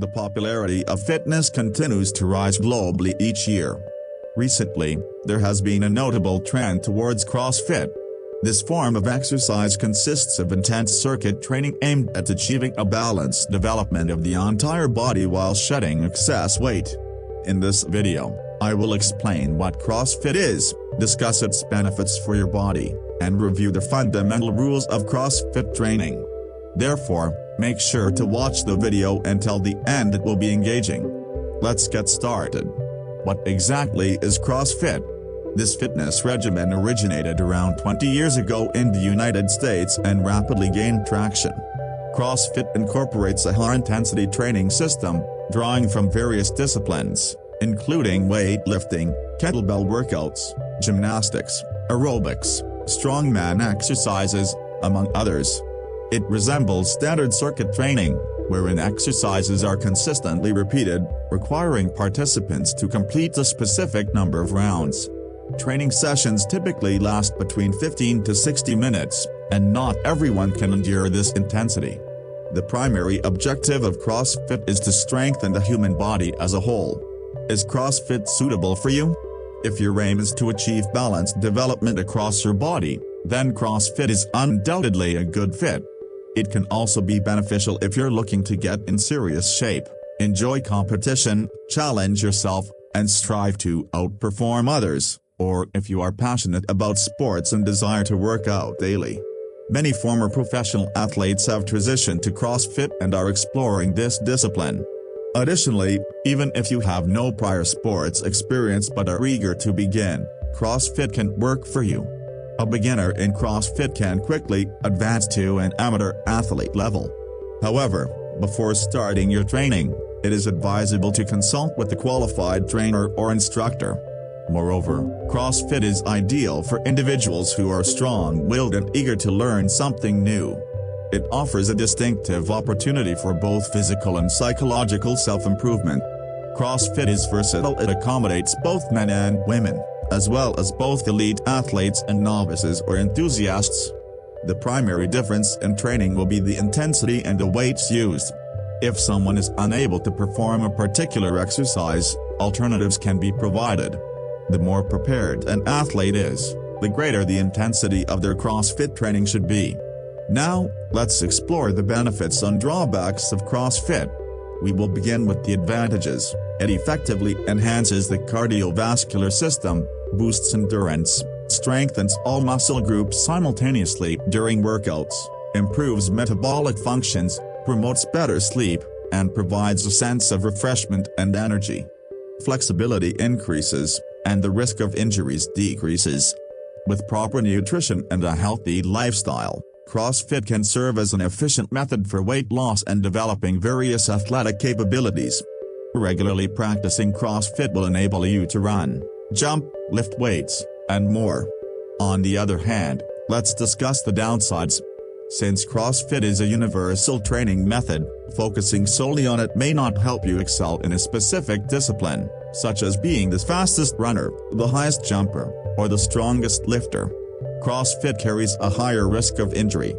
The popularity of fitness continues to rise globally each year. Recently, there has been a notable trend towards CrossFit. This form of exercise consists of intense circuit training aimed at achieving a balanced development of the entire body while shedding excess weight. In this video, I will explain what CrossFit is, discuss its benefits for your body, and review the fundamental rules of CrossFit training. Therefore, make sure to watch the video until the end. It will be engaging. Let's get started. What exactly is CrossFit? This fitness regimen originated around 20 years ago in the United States and rapidly gained traction. CrossFit incorporates a high-intensity training system, drawing from various disciplines, including weightlifting, kettlebell workouts, gymnastics, aerobics, strongman exercises, among others. It resembles standard circuit training, wherein exercises are consistently repeated, requiring participants to complete a specific number of rounds. Training sessions typically last between 15 to 60 minutes, and not everyone can endure this intensity. The primary objective of CrossFit is to strengthen the human body as a whole. Is CrossFit suitable for you? If your aim is to achieve balanced development across your body, then CrossFit is undoubtedly a good fit. It can also be beneficial if you're looking to get in serious shape, enjoy competition, challenge yourself, and strive to outperform others, or if you are passionate about sports and desire to work out daily. Many former professional athletes have transitioned to CrossFit and are exploring this discipline. Additionally, even if you have no prior sports experience but are eager to begin, CrossFit can work for you. A beginner in CrossFit can quickly advance to an amateur athlete level. However, before starting your training, it is advisable to consult with a qualified trainer or instructor. Moreover, CrossFit is ideal for individuals who are strong-willed and eager to learn something new. It offers a distinctive opportunity for both physical and psychological self-improvement. CrossFit is versatile. It accommodates both men and women, as well as both elite athletes and novices or enthusiasts. The primary difference in training will be the intensity and the weights used. If someone is unable to perform a particular exercise, alternatives can be provided. The more prepared an athlete is, the greater the intensity of their CrossFit training should be. Now, let's explore the benefits and drawbacks of CrossFit. We will begin with the advantages. It effectively enhances the cardiovascular system, boosts endurance, strengthens all muscle groups simultaneously during workouts, improves metabolic functions, promotes better sleep, and provides a sense of refreshment and energy. Flexibility increases, and the risk of injuries decreases. With proper nutrition and a healthy lifestyle, CrossFit can serve as an efficient method for weight loss and developing various athletic capabilities. Regularly practicing CrossFit will enable you to run, jump, lift weights, and more. On the other hand, let's discuss the downsides. Since CrossFit is a universal training method, focusing solely on it may not help you excel in a specific discipline, such as being the fastest runner, the highest jumper, or the strongest lifter. CrossFit carries a higher risk of injury.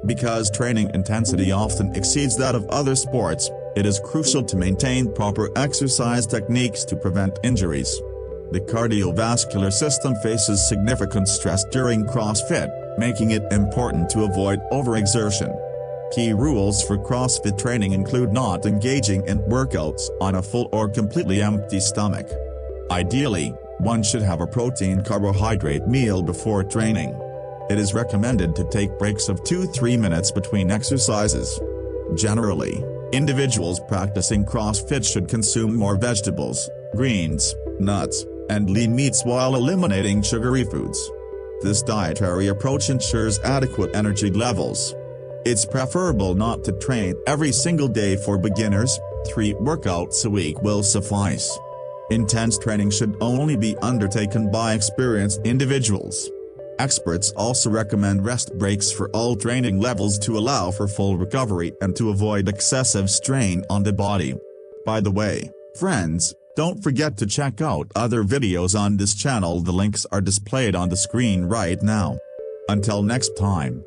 Because training intensity often exceeds that of other sports, it is crucial to maintain proper exercise techniques to prevent injuries. The cardiovascular system faces significant stress during CrossFit, making it important to avoid overexertion. Key rules for CrossFit training include not engaging in workouts on a full or completely empty stomach. Ideally, one should have a protein-carbohydrate meal before training. It is recommended to take breaks of 2-3 minutes between exercises. Generally, individuals practicing CrossFit should consume more vegetables, greens, nuts, and lean meats while eliminating sugary foods. This dietary approach ensures adequate energy levels. It's preferable not to train every single day for beginners. 3 workouts a week will suffice. Intense training should only be undertaken by experienced individuals. Experts also recommend rest breaks for all training levels to allow for full recovery and to avoid excessive strain on the body. By the way, friends, don't forget to check out other videos on this channel. The links are displayed on the screen right now. Until next time.